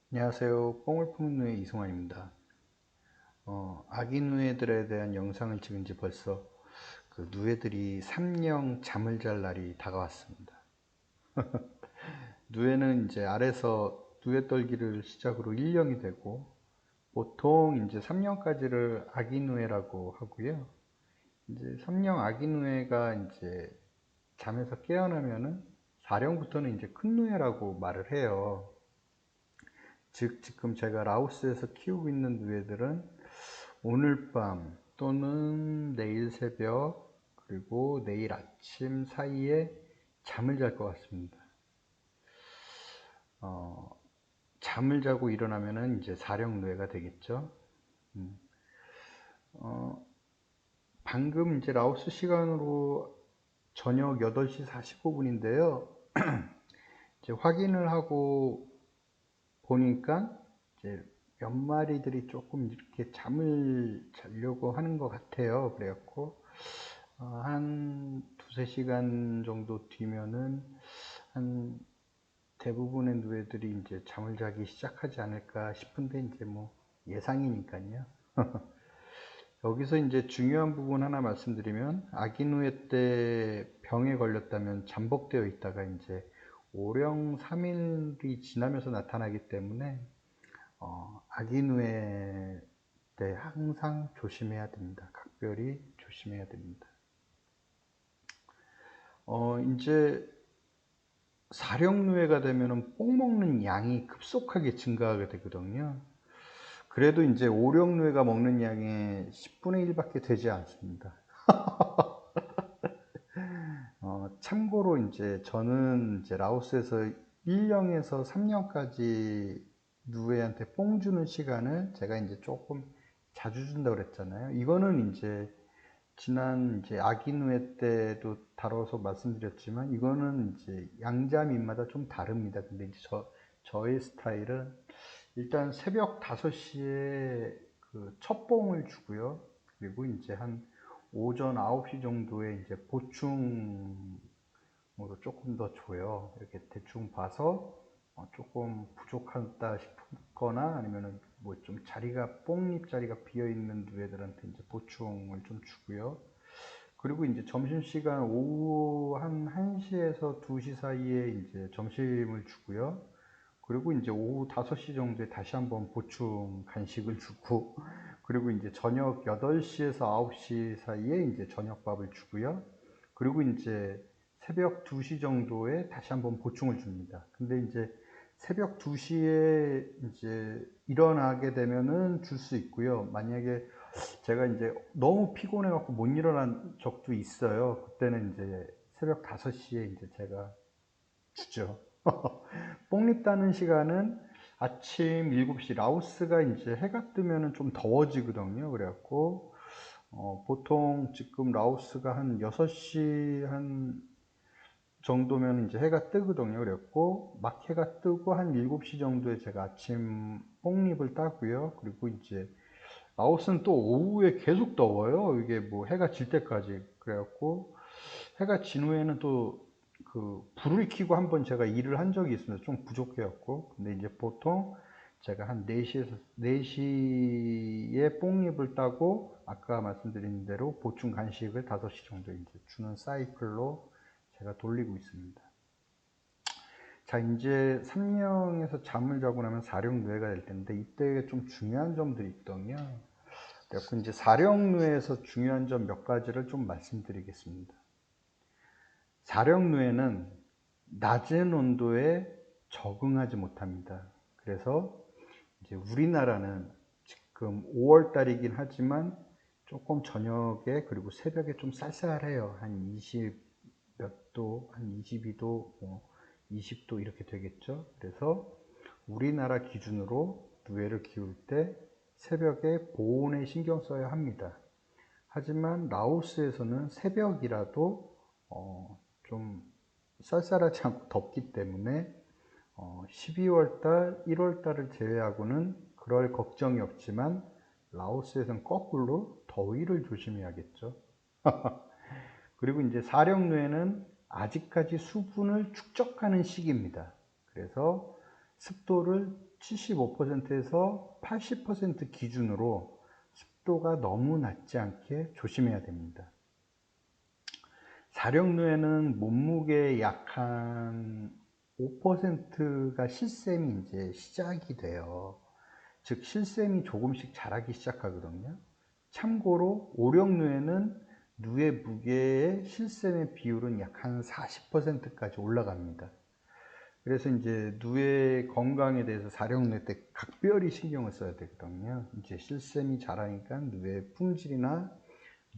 안녕하세요. 뽕을 푸는 누에 이송환입니다. 아기 누에들에 대한 영상을 찍은 지 벌써 그 누에들이 삼령 잠을 잘 날이 다가왔습니다. 누에는 이제 알에서 누에 떨기를 시작으로 1년이 되고 보통 이제 3년까지를 아기 누에라고 하고요. 이제 3년 아기 누에가 이제 잠에서 깨어나면은 4령부터는 이제 큰 누에라고 말을 해요. 즉 지금 제가 라오스에서 키우고 있는 누에들은 오늘 밤 또는 내일 새벽 그리고 내일 아침 사이에 잠을 잘 것 같습니다. 어, 잠을 자고 일어나면은 이제 사령뇌가 되겠죠. 음, 어, 방금 이제 라오스 시간으로 저녁 8시 45분인데요. 이제 확인을 하고 보니까 이제 몇 마리들이 조금 이렇게 잠을 자려고 하는 것 같아요. 그래갖고 한 두세 시간 정도 뒤면은 한 대부분의 누에들이 이제 잠을 자기 시작하지 않을까 싶은데 이제 뭐 예상이니까요. 여기서 이제 중요한 부분 하나 말씀드리면 아기 누에 때 병에 걸렸다면 잠복되어 있다가 이제 오령 3일이 지나면서 나타나기 때문에 아기 누에 때 항상 조심해야 됩니다. 각별히 조심해야 됩니다. 이제 사령누에가 되면은 뽕 먹는 양이 급속하게 증가하게 되거든요. 그래도 이제 오령누에가 먹는 양의 10분의 1밖에 되지 않습니다. 참고로 이제 저는 이제 라오스에서 1년에서 3년까지 누에한테 뽕 주는 시간을 제가 이제 조금 자주 준다고 그랬잖아요. 이거는 이제 지난 이제 아기 누에 때도 다뤄서 말씀드렸지만 이거는 이제 양자민마다 좀 다릅니다. 근데 이제 저의 스타일은 일단 새벽 5시에 그 첫 봉을 주고요. 그리고 이제 한 오전 9시 정도에 이제 보충으로 조금 더 줘요. 이렇게 대충 봐서 조금 부족하다 싶거나 아니면은 뭐 좀 자리가 뽕잎 자리가 비어 있는 누에들한테 이제 보충을 좀 주고요. 그리고 이제 점심시간 오후 한 1시에서 2시 사이에 이제 점심을 주고요. 그리고 이제 오후 5시 정도에 다시 한번 보충 간식을 주고, 그리고 이제 저녁 8시에서 9시 사이에 이제 저녁밥을 주고요. 그리고 이제 새벽 2시 정도에 다시 한번 보충을 줍니다. 근데 이제 새벽 2시에 이제 일어나게 되면은 줄 수 있고요. 만약에 제가 이제 너무 피곤해 갖고 못 일어난 적도 있어요. 그때는 이제 새벽 5시에 이제 제가 주죠. 뽕립 따는 시간은 아침 7시, 라오스가 이제 해가 뜨면은 좀 더워지거든요. 그래갖고 보통 지금 라오스가 한 6시 한 정도면 이제 해가 뜨거든요. 그랬고 막 해가 뜨고 한 7시 정도에 제가 아침 뽕립을 따고요. 그리고 이제 라오스는 또 오후에 계속 더워요. 이게 뭐 해가 질 때까지. 그래갖고 해가 진 후에는 또 그 불을 켜고 한번 제가 일을 한 적이 있습니다. 좀 부족해갖고. 근데 이제 보통 제가 한 4시에 뽕잎을 따고 아까 말씀드린 대로 보충 간식을 5시 정도 이제 주는 사이클로 제가 돌리고 있습니다. 자, 이제 3령에서 잠을 자고 나면 4령 누에가 될 텐데 이때 좀 중요한 점들이 있거든요. 그래서 이제 사령누에서 중요한 점 몇 가지를 좀 말씀드리겠습니다. 사령누에는 낮은 온도에 적응하지 못합니다. 그래서 이제 우리나라는 지금 5월 달이긴 하지만 조금 저녁에 그리고 새벽에 좀 쌀쌀해요. 한 20 몇 도, 한 22도, 20도 이렇게 되겠죠. 그래서 우리나라 기준으로 누에를 키울 때 새벽에 보온에 신경 써야 합니다. 하지만 라오스에서는 새벽이라도 좀 쌀쌀하지 않고 덥기 때문에 12월달, 1월달을 제외하고는 그럴 걱정이 없지만 라오스에서는 거꾸로 더위를 조심해야겠죠. 그리고 이제 사령류에는 아직까지 수분을 축적하는 시기입니다. 그래서 습도를 75%에서 80% 기준으로 습도가 너무 낮지 않게 조심해야 됩니다. 사령류에는 몸무게 약 한 5%가 실샘이 이제 시작이 돼요. 즉 실샘이 조금씩 자라기 시작하거든요. 참고로 오령류에는 누의 무게의 실샘의 비율은 약 한 40%까지 올라갑니다. 그래서 이제 누의 건강에 대해서 사령누에 때 각별히 신경을 써야 되거든요. 이제 실샘이 자라니까 누의 품질이나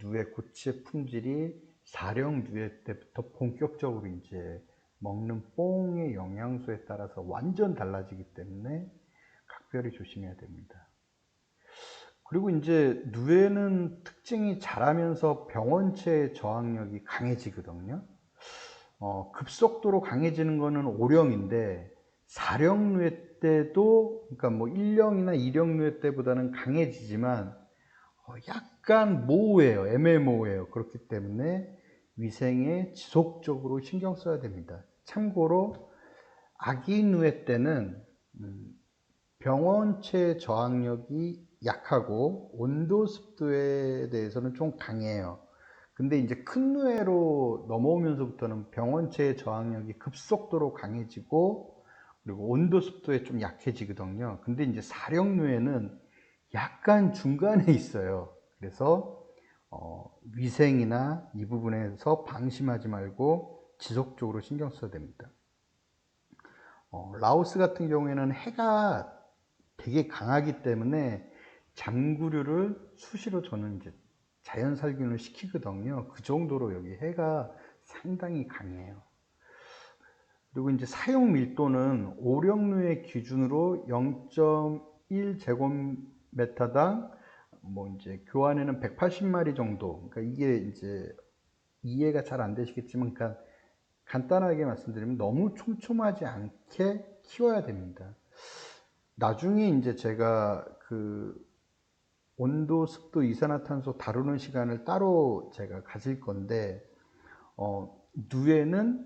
누의 고치의 품질이 사령 누에 때부터 본격적으로 이제 먹는 뽕의 영양소에 따라서 완전 달라지기 때문에 각별히 조심해야 됩니다. 그리고 이제 누에는 특징이 자라면서 병원체 저항력이 강해지거든요. 급속도로 강해지는 거는 오령인데 사령류에 때도, 그러니까 뭐 1령이나 2령류에 때보다는 강해지지만 약간 모호해요. 애매모호해요. 그렇기 때문에 위생에 지속적으로 신경 써야 됩니다. 참고로 아기 누에 때는 병원체 저항력이 약하고 온도 습도에 대해서는 좀 강해요. 근데 이제 큰 누에로 넘어오면서부터는 병원체의 저항력이 급속도로 강해지고 그리고 온도 습도에 좀 약해지거든요. 근데 이제 사령 누에는 약간 중간에 있어요. 그래서 위생이나 이 부분에서 방심하지 말고 지속적으로 신경 써야 됩니다. 라오스 같은 경우에는 해가 되게 강하기 때문에 잠구류를 수시로 저는 이제 자연 살균을 시키거든요. 그 정도로 여기 해가 상당히 강해요. 그리고 이제 사용 밀도는 오령류의 기준으로 0.1제곱미터당 뭐 이제 교환에는 180마리 정도. 그러니까 이게 이제 이해가 잘 안 되시겠지만, 그러니까 간단하게 말씀드리면 너무 촘촘하지 않게 키워야 됩니다. 나중에 이제 제가 그 온도, 습도, 이산화탄소 다루는 시간을 따로 제가 가질 건데, 누에는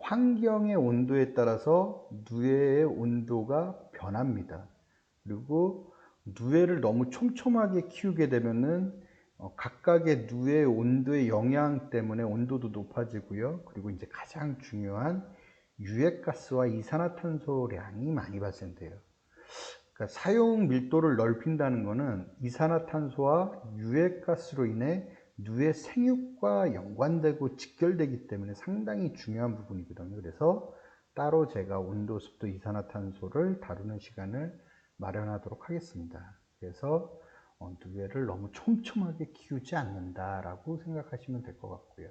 환경의 온도에 따라서 누에의 온도가 변합니다. 그리고 누에를 너무 촘촘하게 키우게 되면은 각각의 누에 온도의 영향 때문에 온도도 높아지고요. 그리고 이제 가장 중요한 유해가스와 이산화탄소량이 많이 발생돼요. 그러니까 사용 밀도를 넓힌다는 것은 이산화탄소와 유해가스로 인해 누의 생육과 연관되고 직결되기 때문에 상당히 중요한 부분이거든요. 그래서 따로 제가 온도, 습도, 이산화탄소를 다루는 시간을 마련하도록 하겠습니다. 그래서 누에를 너무 촘촘하게 키우지 않는다라고 생각하시면 될 것 같고요.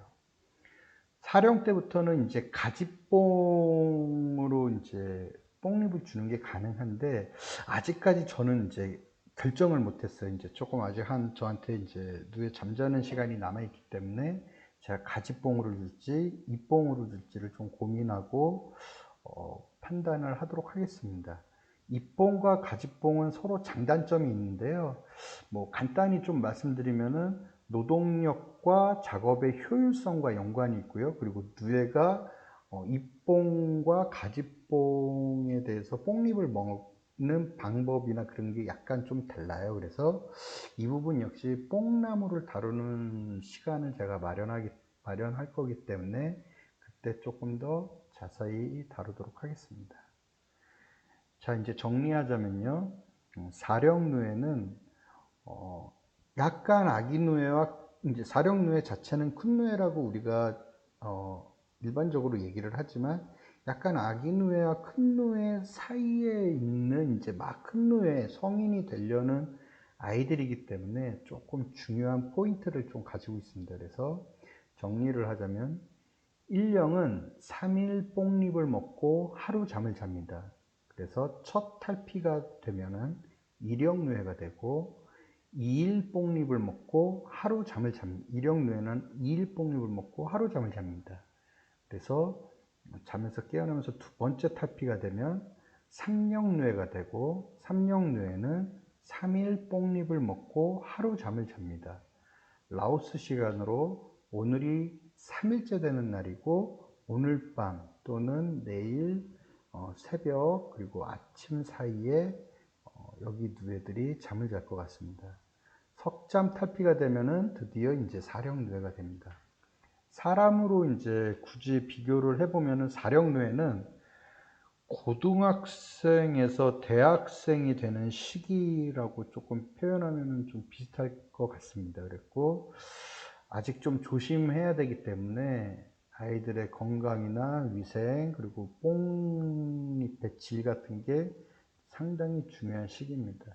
사령 때부터는 이제 가지뽕으로 이제 뽕잎을 주는 게 가능한데 아직까지 저는 이제 결정을 못했어요. 이제 조금 아직 저한테 이제 누에 잠자는 시간이 남아 있기 때문에 제가 가지뽕으로 줄지 잎뽕으로 줄지를 좀 고민하고 판단을 하도록 하겠습니다. 잎뽕과 가지뽕은 서로 장단점이 있는데요. 뭐 간단히 좀 말씀드리면은 노동력과 작업의 효율성과 연관이 있고요. 그리고 누에가 잎뽕과 가지뽕에 대해서 뽕잎을 먹는 방법이나 그런 게 약간 좀 달라요. 그래서 이 부분 역시 뽕나무를 다루는 시간을 제가 마련할 거기 때문에 그때 조금 더 자세히 다루도록 하겠습니다. 자, 이제 정리하자면요. 사령누에는 약간 아기 누에와 이제 사령 누에 자체는 큰 누에라고 우리가 일반적으로 얘기를 하지만 약간 아기 누에와 큰 누에 사이에 있는 이제 막 큰 누에 성인이 되려는 아이들이기 때문에 조금 중요한 포인트를 좀 가지고 있습니다. 그래서 정리를 하자면 1령은 3일 뽕잎을 먹고 하루 잠을 잡니다. 그래서 첫 탈피가 되면은 1령 누에가 되고 2일 뽕잎을 먹고 하루 잠을 잡니다. 1령 누에는 2일 뽕잎을 먹고 하루 잠을 잡니다. 그래서 잠에서 깨어나면서 두 번째 탈피가 되면 3령 누에가 되고 3령 누에는 3일 뽕잎을 먹고 하루 잠을 잡니다. 라오스 시간으로 오늘이 3일째 되는 날이고 오늘 밤 또는 내일 새벽 그리고 아침 사이에 여기 누에들이 잠을 잘 것 같습니다. 석잠 탈피가 되면은 드디어 이제 사령 누에가 됩니다. 사람으로 이제 굳이 비교를 해보면은 사령 누에는 고등학생에서 대학생이 되는 시기라고 조금 표현하면 좀 비슷할 것 같습니다. 그랬고 아직 좀 조심해야 되기 때문에 아이들의 건강이나 위생 그리고 뽕잎의 질 같은 게 상당히 중요한 시기입니다.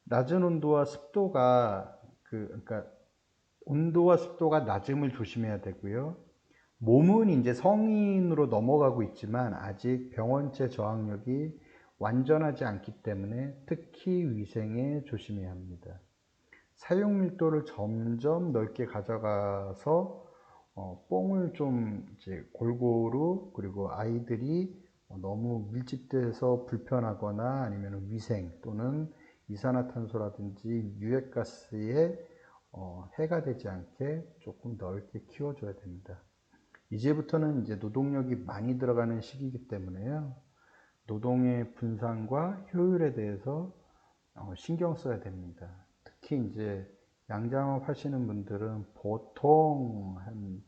낮은 온도와 습도가 그러니까 온도와 습도가 낮음을 조심해야 되고요. 몸은 이제 성인으로 넘어가고 있지만 아직 병원체 저항력이 완전하지 않기 때문에 특히 위생에 조심해야 합니다. 사용 밀도를 점점 넓게 가져가서 뽕을 좀 이제 골고루 그리고 아이들이 너무 밀집돼서 불편하거나 아니면 위생 또는 이산화탄소라든지 유해가스에 해가 되지 않게 조금 넓게 키워줘야 됩니다. 이제부터는 이제 노동력이 많이 들어가는 시기이기 때문에요. 노동의 분산과 효율에 대해서 신경 써야 됩니다. 특히 이제 양장업 하시는 분들은 보통 한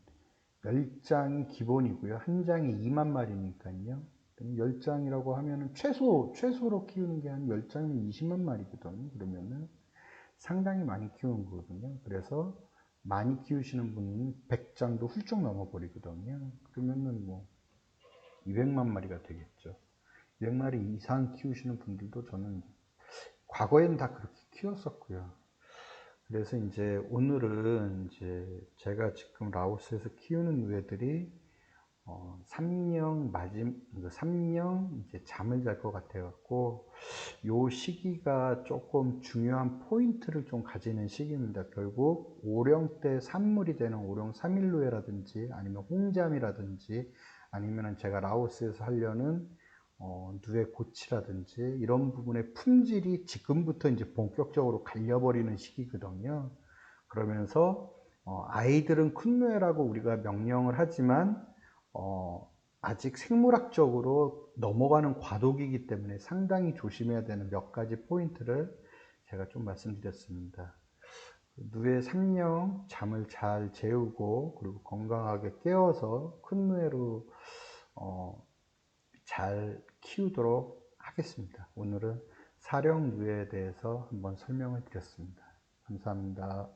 10장이 기본이고요. 한 장이 2만 마리니까요. 10장이라고 하면은 최소로 키우는 게 한 10장이면 20만 마리거든요. 그러면은 상당히 많이 키우는 거거든요. 그래서 많이 키우시는 분은 100장도 훌쩍 넘어버리거든요. 그러면은 뭐 200만 마리가 되겠죠. 200마리 이상 키우시는 분들도 저는 과거에는 다 그렇게 키웠었고요. 그래서 이제 오늘은 이제 제가 지금 라오스에서 키우는 누에들이 3령 이제 잠을 잘 것 같아 갖고 요 시기가 조금 중요한 포인트를 좀 가지는 시기입니다. 결국 오령 때 산물이 되는 오령 3일루에라든지 아니면 홍잠이라든지 아니면 제가 라오스에서 하려는 누에 고치라든지 이런 부분의 품질이 지금부터 이제 본격적으로 갈려버리는 시기거든요. 그러면서 아이들은 큰 누에라고 우리가 명령을 하지만 아직 생물학적으로 넘어가는 과도기이기 때문에 상당히 조심해야 되는 몇 가지 포인트를 제가 좀 말씀드렸습니다. 누에 3령 잠을 잘 재우고 그리고 건강하게 깨워서 큰 누에로 잘 키우도록 하겠습니다. 오늘은 사령 누에에 대해서 한번 설명을 드렸습니다. 감사합니다.